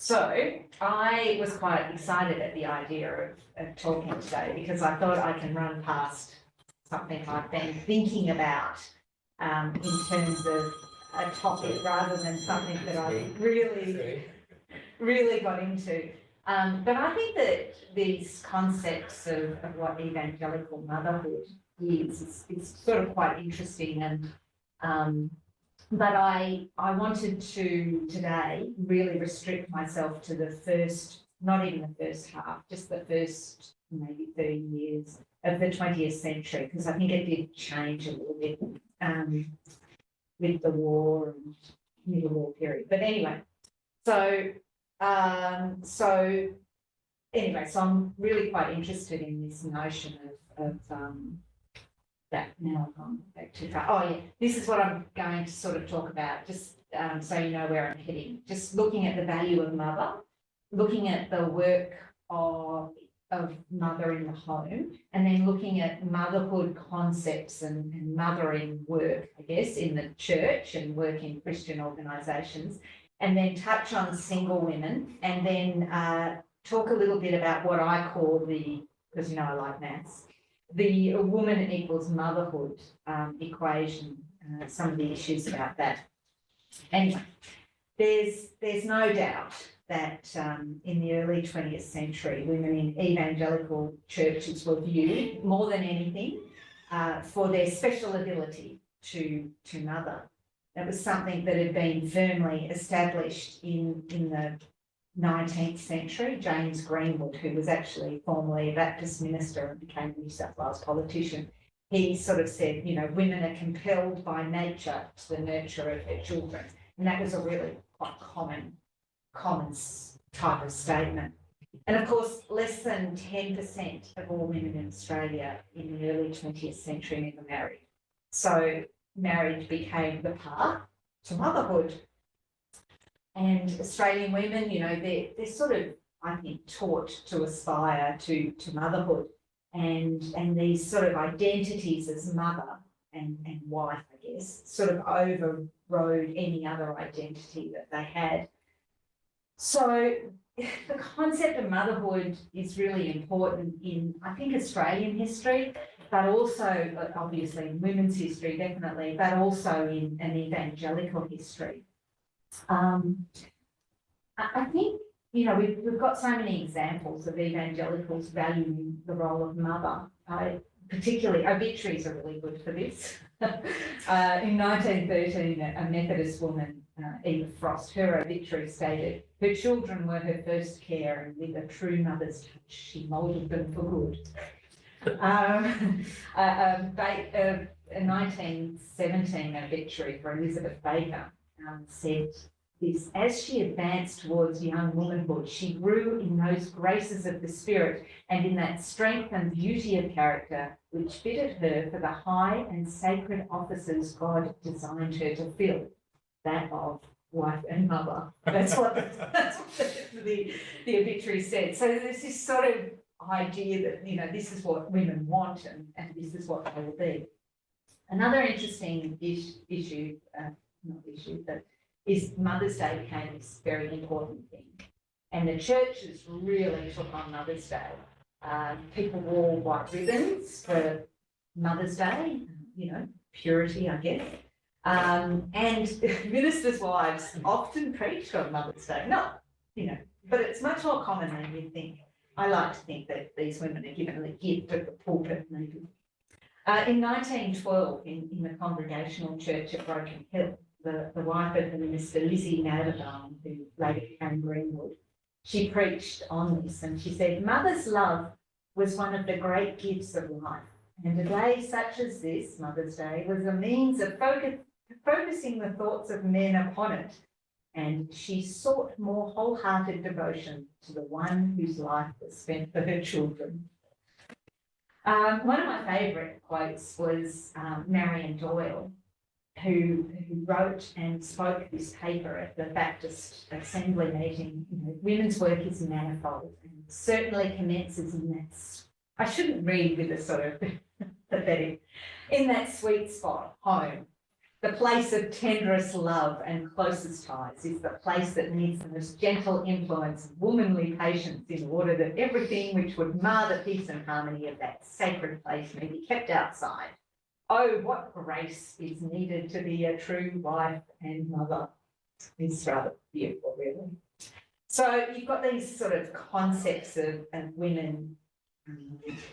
So I was quite excited at the idea of talking today because I thought I can run past something I've been thinking about in terms of a topic rather than something that I really got into. But I think that these concepts of what evangelical motherhood is sort of quite interesting, and but I wanted to today really restrict myself to the first, not even the first half, just the first maybe 30 years of the 20th century, because I think it did change a little bit with the war and Middle War period. But anyway, so I'm really quite interested in this notion of that. Now I've gone back too far. Oh yeah, this is what I'm going to sort of talk about, just so you know where I'm heading. Just looking at the value of mother, looking at the work of mother in the home, and then looking at motherhood concepts and mothering work, I guess, in the church and work in Christian organisations, and then touch on single women, and then talk a little bit about what I call because you know I like maths, the woman equals motherhood equation, some of the issues about that. Anyway, there's no doubt that in the early 20th century, women in evangelical churches were viewed more than anything for their special ability to mother. That was something that had been firmly established in the 19th century. James Greenwood, who was actually formerly a Baptist minister and became a New South Wales politician, he sort of said, you know, women are compelled by nature to the nurture of their children. And that was a really quite common type of statement. And of course, less than 10% of all women in Australia in the early 20th century never married. So marriage became the path to motherhood. And Australian women, you know, they're sort of, I think, taught to aspire to motherhood, and these sort of identities as mother and wife, I guess, sort of overrode any other identity that they had. So the concept of motherhood is really important in, I think, Australian history, but also obviously in women's history, definitely, but also in an evangelical history. I think, you know, we've got so many examples of evangelicals valuing the role of mother. Particularly, obituaries are really good for this. In 1913, a Methodist woman, Eva Frost, her obituary stated, her children were her first care, and with a true mother's touch, she moulded them for good. A 1917 obituary for Elizabeth Baker said this: as she advanced towards young womanhood, she grew in those graces of the spirit and in that strength and beauty of character which fitted her for the high and sacred offices God designed her to fill, that of wife and mother. That's what the obituary said. So there's this sort of idea that, you know, this is what women want and this is what they will be. Another interesting issue, but is Mother's Day became this very important thing. And the churches really took on Mother's Day. People wore white ribbons for Mother's Day, you know, purity, I guess. And ministers' wives often preached on Mother's Day. Not, you know, but it's much more common than you think. I like to think that these women are given the gift of the pulpit, maybe. In 1912, in the Congregational Church at Broken Hill, the wife of the minister, Lizzie Madderbaum, who later became Greenwood, she preached on this, and she said, "Mother's love was one of the great gifts of life, and a day such as this, Mother's Day, was a means of focusing the thoughts of men upon it, and she sought more wholehearted devotion to the one whose life was spent for her children." One of my favourite quotes was Marion Doyle, who wrote and spoke this paper at the Baptist Assembly meeting. You know, women's work is manifold and certainly commences in that, I shouldn't read with a sort of pathetic, in that sweet spot, home. The place of tenderest love and closest ties is the place that needs the most gentle influence of womanly patience in order that everything which would mar the peace and harmony of that sacred place may be kept outside. Oh, what grace is needed to be a true wife and mother. It's rather beautiful, really. So you've got these sort of concepts of women,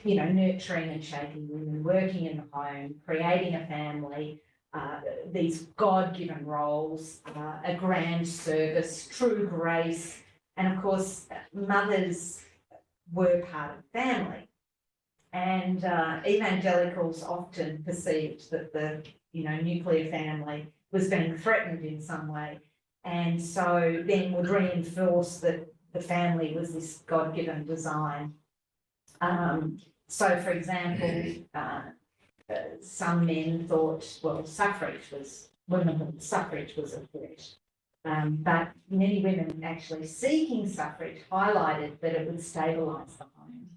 you know, nurturing and shaping women, working in the home, creating a family, these God-given roles, a grand service, true grace, and of course, mothers were part of the family. And evangelicals often perceived that the, you know, nuclear family was being threatened in some way, and so then would reinforce that the family was this God-given design. So, for example, some men thought, well, women's suffrage was a threat. But many women actually seeking suffrage highlighted that it would stabilise the home.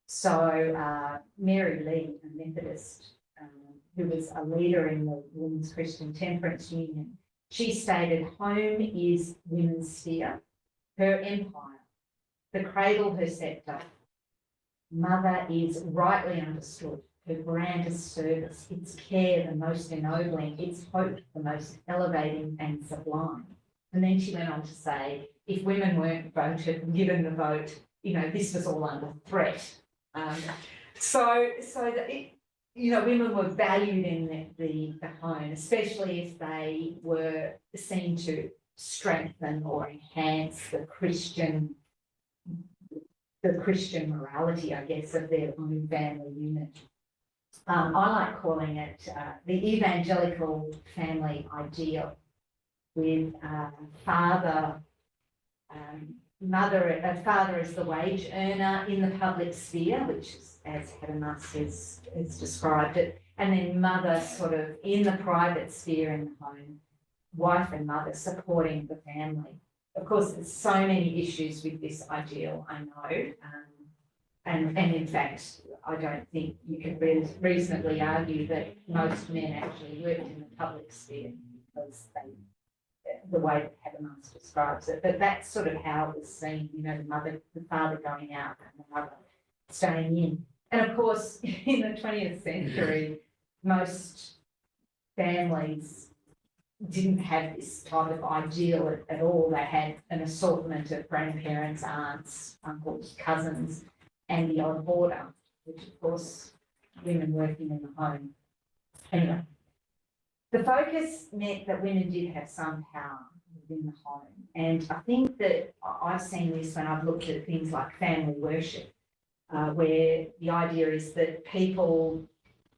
So Mary Lee, a Methodist, who was a leader in the Women's Christian Temperance Union, she stated, home is women's sphere, her empire, the cradle her sceptre. Mother is rightly understood, her grandest service, its care the most ennobling, its hope the most elevating and sublime. And then she went on to say, if women weren't given the vote, you know, this was all under threat. So that it, you know, women were valued in the home, especially if they were seen to strengthen or enhance the Christian morality, I guess, of their own family unit. I like calling it the evangelical family ideal, with father as the wage earner in the public sphere, which is, as Habermas has described it, and then mother sort of in the private sphere in the home, wife and mother supporting the family. Of course, there's so many issues with this ideal, I know, and in fact, I don't think you can reasonably argue that most men actually worked in the public sphere because the way that Habermas describes it. But that's sort of how it was seen, you know, the father going out and the mother staying in. And of course, in the 20th century, most families didn't have this type of ideal at all. They had an assortment of grandparents, aunts, uncles, cousins, and the odd boarder, which of course women working in the home. Anyway, the focus meant that women did have some power within the home. And I think that I've seen this when I've looked at things like family worship, where the idea is that people,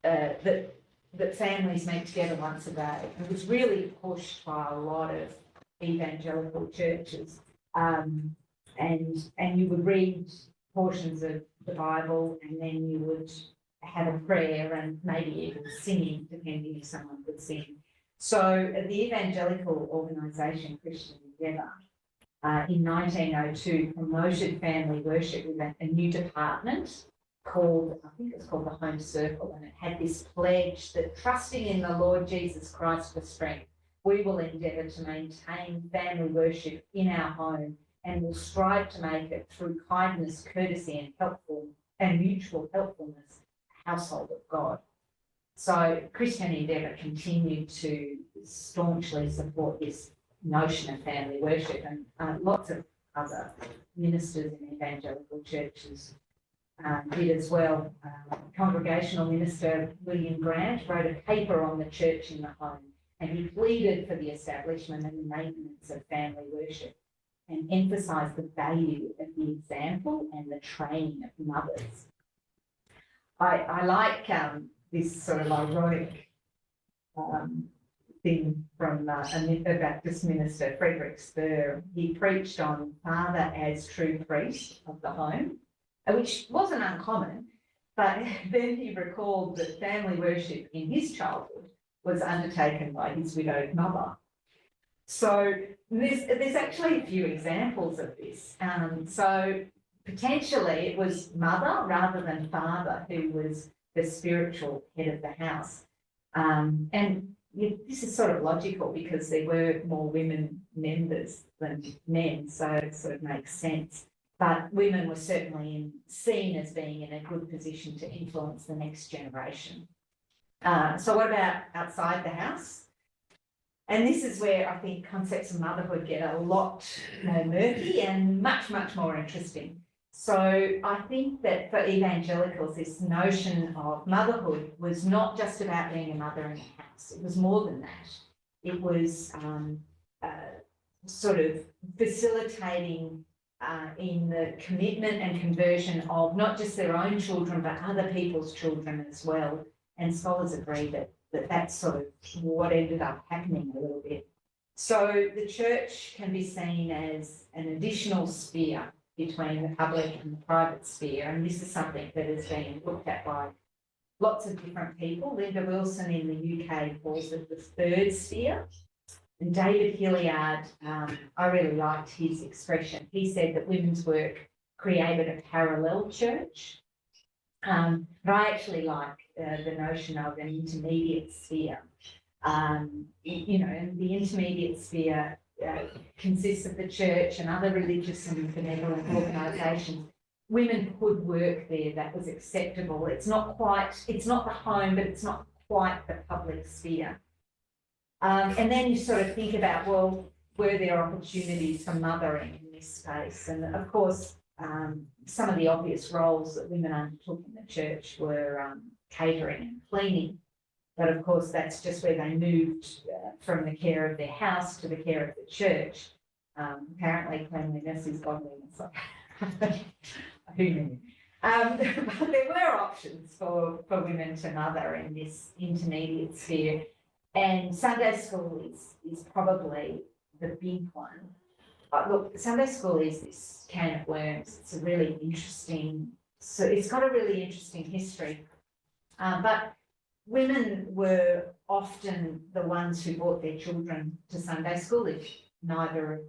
that families meet together once a day. And it was really pushed by a lot of evangelical churches. And you would read portions of the Bible, and then you would have a prayer and maybe even singing, depending if someone could sing. So the evangelical organisation Christian Endeavour in 1902 promoted family worship with a new department called, I think it's called the Home Circle, and it had this pledge that trusting in the Lord Jesus Christ for strength, we will endeavour to maintain family worship in our home and will strive to make it through kindness, courtesy and mutual helpfulness, a household of God. So Christian Endeavour continued to staunchly support this notion of family worship, and lots of other ministers in evangelical churches did as well. Congregational minister William Grant wrote a paper on the church in the home, and he pleaded for the establishment and maintenance of family worship and emphasised the value of the example and the training of mothers. I like this sort of ironic thing from a Baptist minister, Frederick Spur. He preached on father as true priest of the home, which wasn't uncommon, but then he recalled that family worship in his childhood was undertaken by his widowed mother. So there's actually a few examples of this. So potentially it was mother rather than father who was the spiritual head of the house. And this is sort of logical because there were more women members than men, so it sort of makes sense. But women were certainly seen as being in a good position to influence the next generation. So what about outside the house? And this is where I think concepts of motherhood get a lot more murky and much, much more interesting. So I think that for evangelicals, this notion of motherhood was not just about being a mother in the house. It was more than that. It was sort of facilitating in the commitment and conversion of not just their own children, but other people's children as well. And scholars agree that that's sort of what ended up happening a little bit. So the church can be seen as an additional sphere between the public and the private sphere. And this is something that is being looked at by lots of different people. Linda Wilson in the UK calls it the third sphere. And David Hilliard, I really liked his expression. He said that women's work created a parallel church. But I actually like the notion of an intermediate sphere. And the intermediate sphere consists of the church and other religious and benevolent organisations. Women could work there, that was acceptable. It's not the home, but it's not quite the public sphere. And then you sort of think about, well, were there opportunities for mothering in this space? And of course, some of the obvious roles that women undertook in the church were catering and cleaning. But of course, that's just where they moved from the care of their house to the care of the church. Apparently, cleanliness is godliness. Who knew? But there were options for women to mother in this intermediate sphere. And Sunday school is probably the big one. Look, Sunday school is this can of worms. It's a really interesting, so it's got a really interesting history. But women were often the ones who brought their children to Sunday school. If neither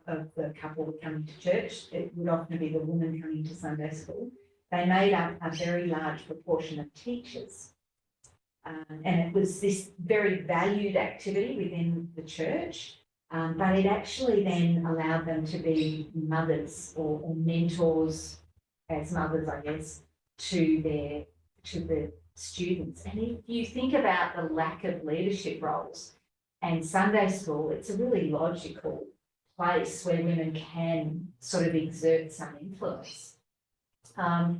of the couple were coming to church, it would often be the woman coming to Sunday school. They made up a very large proportion of teachers. And it was this very valued activity within the church, but it actually then allowed them to be mothers or mentors as mothers, I guess, to the students. And if you think about the lack of leadership roles and Sunday school, it's a really logical place where women can sort of exert some influence. And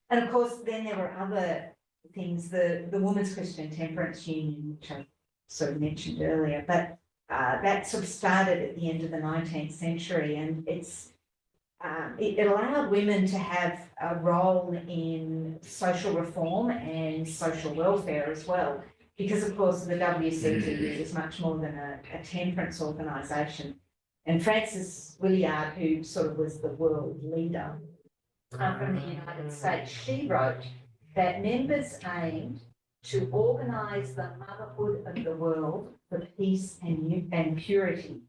of course, then there were other things, the Women's Christian Temperance Union, which I sort of mentioned earlier, but that sort of started at the end of the 19th century, and it allowed women to have a role in social reform and social welfare as well, because of course the WCTU is much more than a temperance organisation. And Frances Willard, who sort of was the world leader from the United States, she wrote that members aimed to organise the motherhood of the world for peace and purity.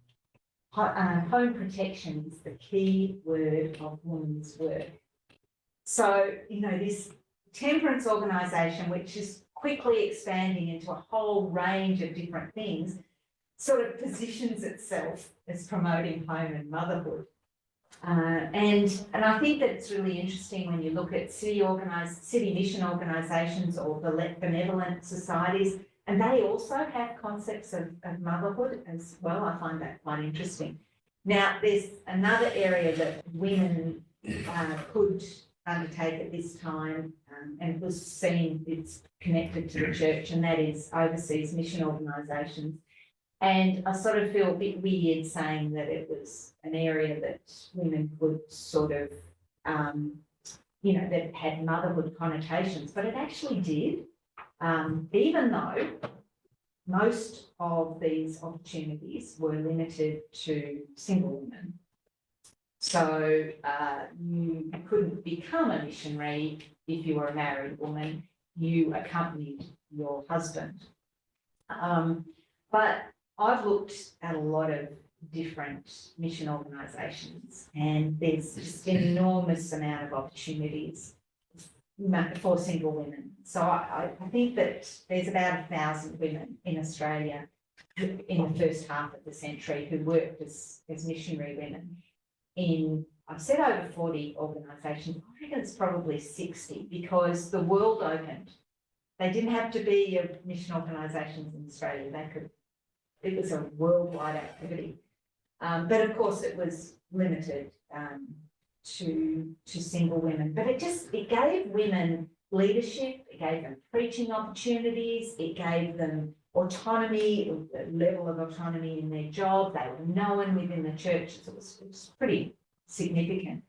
Home protection is the key word of women's work. So, this temperance organisation, which is quickly expanding into a whole range of different things, sort of positions itself as promoting home and motherhood. And I think that it's really interesting when you look at city mission organisations or benevolent societies, and they also have concepts of motherhood as well. I find that quite interesting. Now, there's another area that women could undertake at this time, and it was seen it's connected to the church, and that is overseas mission organisations. And I sort of feel a bit weird saying that it was an area that women could sort of, that had motherhood connotations, but it actually did, even though most of these opportunities were limited to single women. So you couldn't become a missionary if you were a married woman. You accompanied your husband. But I've looked at a lot of different mission organisations, and there's just an enormous amount of opportunities. for single women. So I think that there's about 1,000 women in Australia in the first half of the century who worked as missionary women in, I've said over 40 organisations. I reckon it's probably 60 because the world opened. They didn't have to be mission organisations in Australia. It was a worldwide activity. But of course it was limited to single women. But it gave women leadership, it gave them preaching opportunities, it gave them autonomy, a level of autonomy in their job. They were known within the churches. It was pretty significant.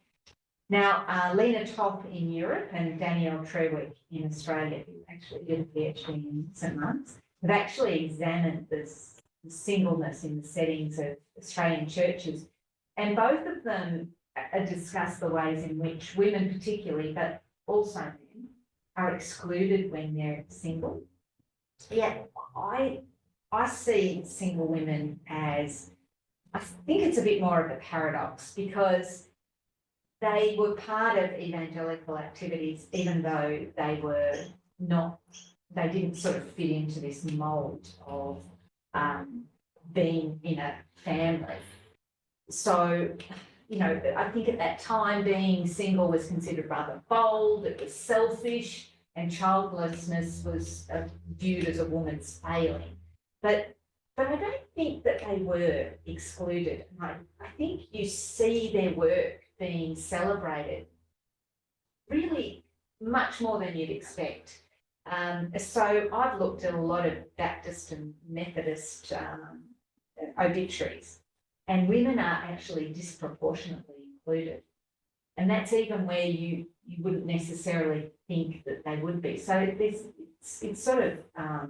Now, Lena Topp in Europe and Danielle Trewick in Australia, who actually did a PhD in St Martin's, have actually examined this singleness in the settings of Australian churches. And both of them discuss the ways in which women particularly, but also men, are excluded when they're single. Yet I see single women as, I think it's a bit more of a paradox because they were part of evangelical activities, even though they didn't sort of fit into this mould of being in a family. So, you know, I think at that time being single was considered rather bold, it was selfish, and childlessness was viewed as a woman's failing. But I don't think that they were excluded. I think you see their work being celebrated really much more than you'd expect. So I've looked at a lot of Baptist and Methodist obituaries, and women are actually disproportionately included. And that's even where you wouldn't necessarily think that they would be. So it's sort of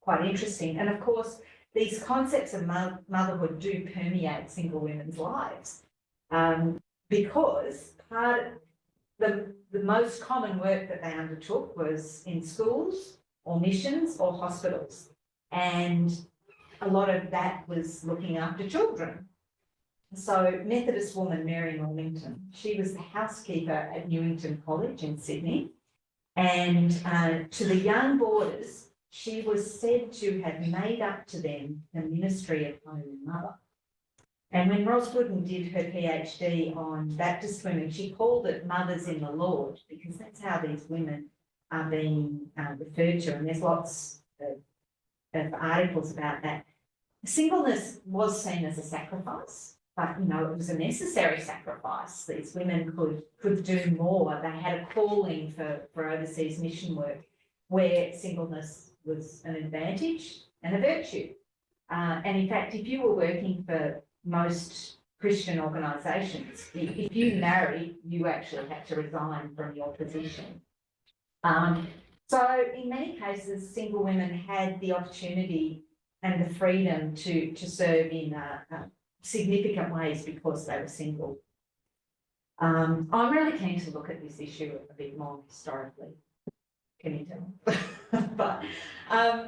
quite interesting. And of course, these concepts of motherhood do permeate single women's lives because the most common work that they undertook was in schools or missions or hospitals. And a lot of that was looking after children. So Methodist woman Mary Normington, she was the housekeeper at Newington College in Sydney. And to the young boarders, she was said to have made up to them the ministry of home and mother. And when Ros Gooden did her PhD on Baptist women, she called it mothers in the Lord, because that's how these women are being referred to. And there's lots of articles about that. Singleness was seen as a sacrifice, but, you know, it was a necessary sacrifice. These women could do more. They had a calling for overseas mission work where singleness was an advantage and a virtue. And in fact, if you were working for most Christian organisations, if you married, you actually had to resign from your position. So in many cases, single women had the opportunity and the freedom to serve in significant ways because they were single. I'm really keen to look at this issue a bit more historically. Can you tell? But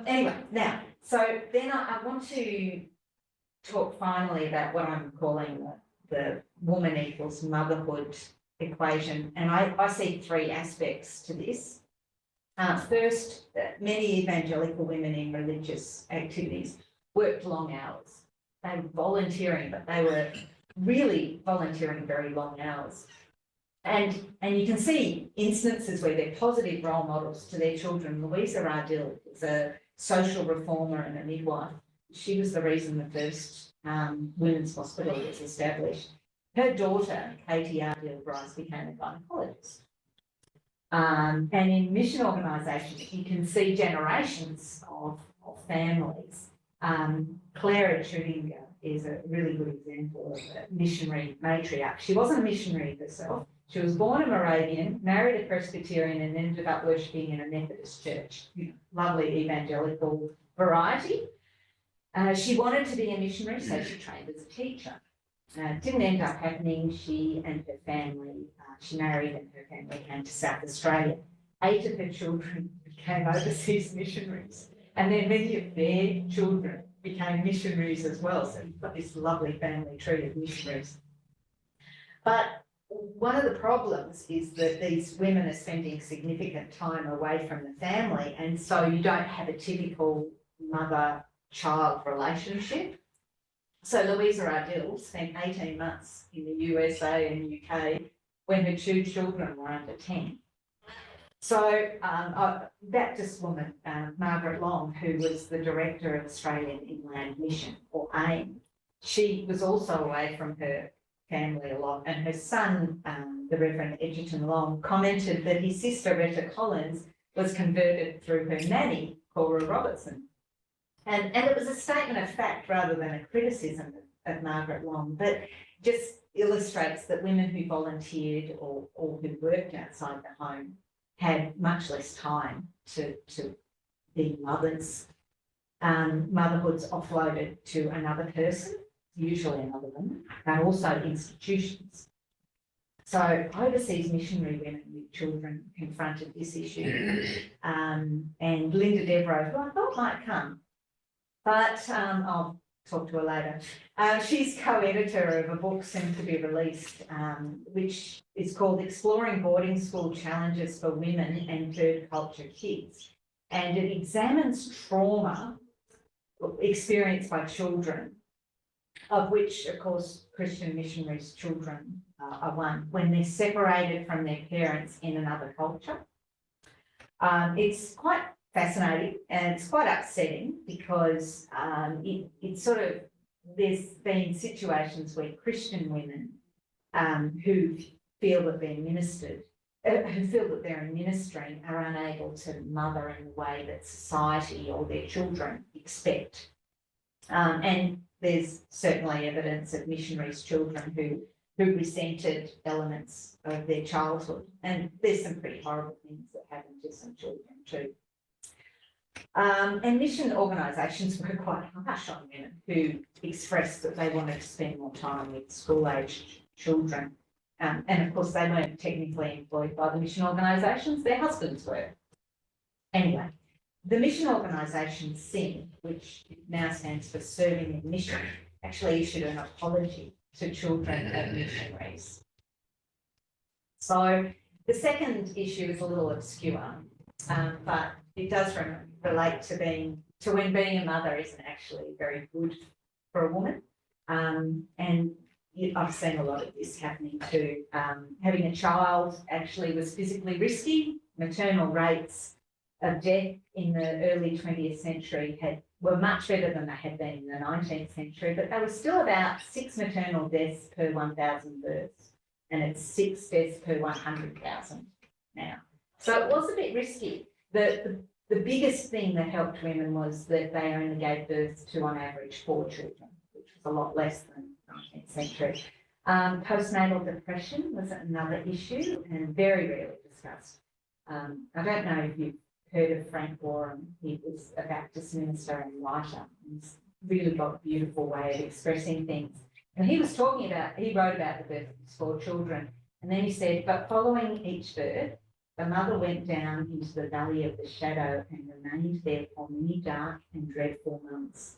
anyway, now, so then I want to talk finally about what I'm calling the woman equals motherhood equation. And I see three aspects to this. First, many evangelical women in religious activities worked long hours. They were volunteering, but they were really volunteering very long hours. And you can see instances where they're positive role models to their children. Louisa Ardil is a social reformer and a midwife. She was the reason the first women's hospital was established. Her daughter, Katie Ardil Bryce, became a gynaecologist. And in mission organisations, you can see generations of families. Clara Trudinger is a really good example of a missionary matriarch. She wasn't a missionary herself. She was born a Moravian, married a Presbyterian, and ended up worshipping in a Methodist church. Lovely evangelical variety. She wanted to be a missionary, so she trained as a teacher. Didn't end up happening. She and her family, she married and her family came to South Australia. 8 of her children became overseas missionaries. And then many of their children became missionaries as well. So you've got this lovely family tree of missionaries. But one of the problems is that these women are spending significant time away from the family, and so you don't have a typical mother-child relationship. So Louisa Ardell spent 18 months in the USA and UK when her 2 children were under 10. So a Baptist woman, Margaret Long, who was the director of Australian Inland Mission, or AIM, she was also away from her family a lot, and her son, the Reverend Edgerton Long, commented that his sister, Retta Collins, was converted through her nanny, Cora Robertson. And it was a statement of fact rather than a criticism of Margaret Long, but just illustrates that women who volunteered or who worked outside the home had much less time to be mothers. Motherhood's offloaded to another person, usually another woman, and also institutions. So overseas missionary women with children confronted this issue. And Linda Devereux, who I thought might come, but I'll talk to her later. She's co-editor of a book soon to be released, which is called Exploring Boarding School Challenges for Women and Third Culture Kids. And it examines trauma experienced by children, of which, of course, Christian missionaries' children are one, when they're separated from their parents in another culture. It's quite fascinating and it's quite upsetting because it sort of, there's been situations where Christian women who feel that they're ministered, who feel that they're in ministry are unable to mother in the way that society or their children expect. And there's certainly evidence of missionaries' children who resented elements of their childhood. And there's some pretty horrible things that happen to some children too. And mission organisations were quite harsh on women who expressed that they wanted to spend more time with school-aged children. And of course, they weren't technically employed by the mission organisations, their husbands were. Anyway, the mission organisation SIN, which now stands for Serving in Mission, actually issued an apology to children of missionaries. So the second issue is a little obscure, but it does relate to when being a mother isn't actually very good for a woman. And I've seen a lot of this happening too. Having a child actually was physically risky. Maternal rates of death in the early 20th century were much better than they had been in the 19th century, but they were still about 6 maternal deaths per 1,000 births, and it's 6 deaths per 100,000 now. So it was a bit risky. The biggest thing that helped women was that they only gave birth to, on average, 4 children, which was a lot less than the 19th century. Postnatal depression was another issue and very rarely discussed. I don't know if you've heard of Frank Warren. He was a Baptist minister and writer. He's really got a beautiful way of expressing things. And he was talking about, he wrote about the birth of his 4 children, and then he said, but following each birth, the mother went down into the valley of the shadow and remained there for many dark and dreadful months.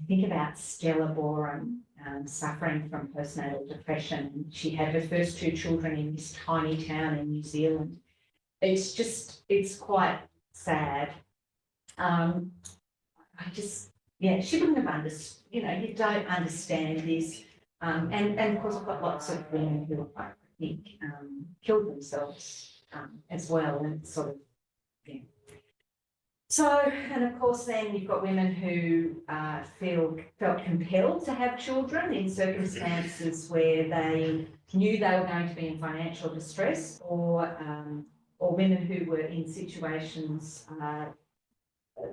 Think about Stella Borum suffering from postnatal depression. She had her first 2 children in this tiny town in New Zealand. It's quite sad. She wouldn't have understood, you don't understand this. And of course, I've got lots of women who I think killed themselves as well, and it's sort of, yeah. So, and of course, then you've got women who felt compelled to have children in circumstances where they knew they were going to be in financial distress, or women who were in situations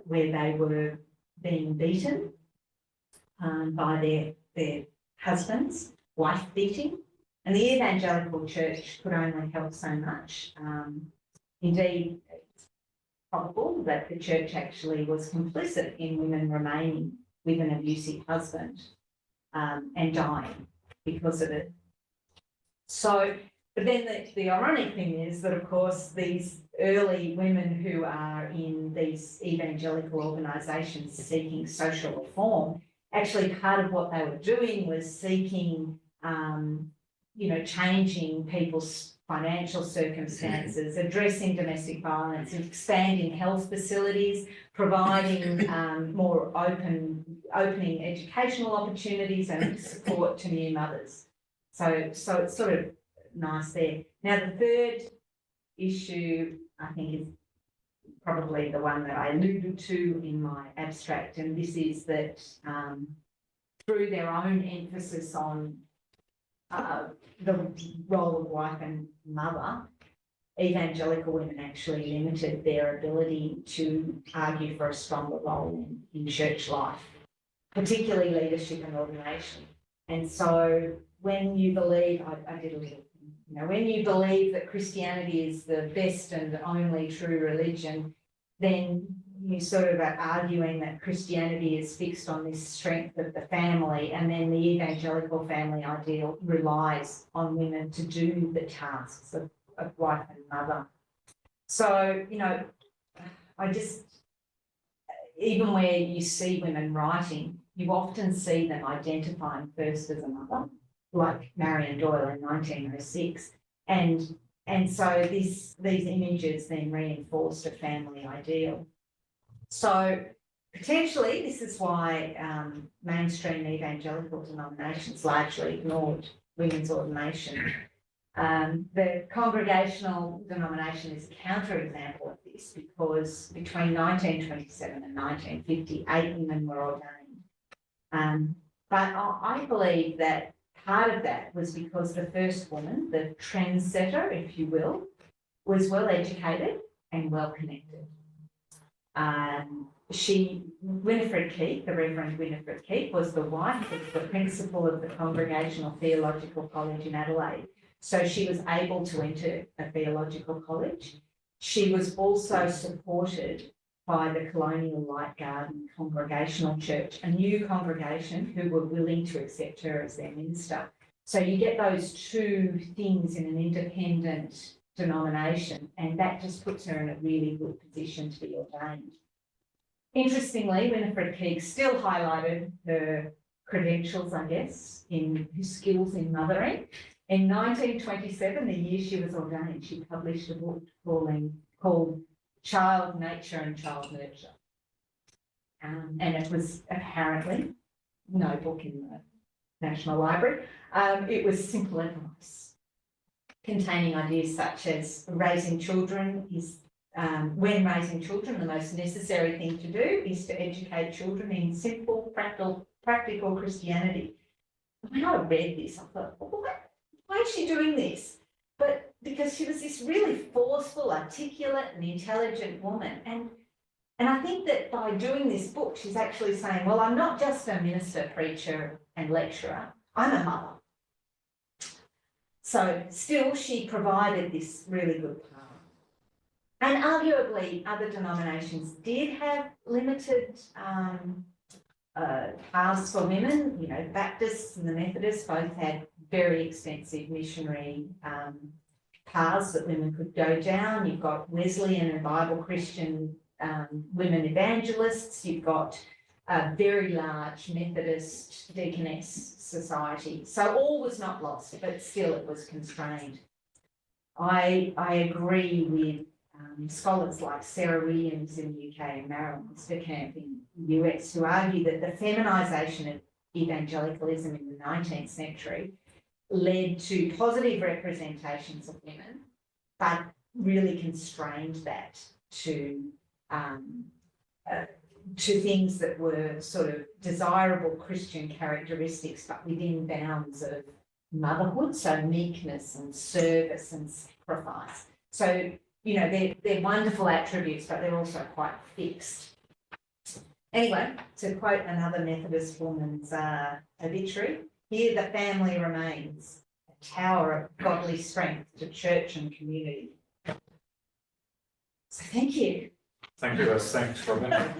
where they were being beaten by their husbands, wife beating. And the evangelical church could only help so much. Indeed, it's probable that the church actually was complicit in women remaining with an abusive husband and dying because of it. So, but then the ironic thing is that, of course, these early women who are in these evangelical organisations seeking social reform, actually part of what they were doing was seeking changing people's financial circumstances, addressing domestic violence, expanding health facilities, providing more opening educational opportunities and support to new mothers. So it's sort of nice there. Now, the third issue, I think, is probably the one that I alluded to in my abstract, and this is that through their own emphasis on the role of wife and mother, evangelical women actually limited their ability to argue for a stronger role in church life, particularly leadership and ordination. And so when you believe, I did a little, when you believe that Christianity is the best and only true religion, then you sort of are arguing that Christianity is fixed on this strength of the family, and then the evangelical family ideal relies on women to do the tasks of wife and mother. So, I just, even where you see women writing, you often see them identifying first as a mother, like Marion Doyle in 1906. And so these images then reinforced a family ideal. So potentially this is why mainstream evangelical denominations largely ignored women's ordination. The congregational denomination is a counterexample of this, because between 1927 and 1950, 8 women were ordained. But I believe that part of that was because the first woman, the trendsetter, if you will, was well educated and well connected. Winifred Keith, the Reverend Winifred Keith, was the wife of the principal of the Congregational Theological College in Adelaide. So she was able to enter a theological college. She was also supported by the Colonial Light Garden Congregational Church, a new congregation who were willing to accept her as their minister. So you get those two things in an independent denomination, and that just puts her in a really good position to be ordained. Interestingly, Winifred Keith still highlighted her credentials, I guess, in her skills in mothering. In 1927, the year she was ordained, she published a book called Child Nature and Child Nurture. And it was apparently no book in the National Library. It was simple advice, containing ideas such as raising children is, when raising children, the most necessary thing to do is to educate children in simple, practical Christianity. When I read this, I thought, why is she doing this? But because she was this really forceful, articulate and intelligent woman. And I think that by doing this book, she's actually saying, well, I'm not just a minister, preacher and lecturer, I'm a mother. So still she provided this really good power. And arguably other denominations did have limited paths for women. The Baptists and the Methodists both had very extensive missionary paths that women could go down. You've got Wesleyan and Bible Christian women evangelists. You've got a very large Methodist deaconess society. So all was not lost, but still it was constrained. I agree with scholars like Sarah Williams in the UK and Marilyn Camp in the US, who argue that the feminisation of evangelicalism in the 19th century led to positive representations of women, but really constrained that to things that were sort of desirable Christian characteristics, but within bounds of motherhood, so meekness and service and sacrifice. So, they're wonderful attributes, but they're also quite fixed. Anyway, to quote another Methodist woman's obituary, here the family remains, a tower of godly strength to church and community. So thank you. Thank you, Thanks, Rebecca.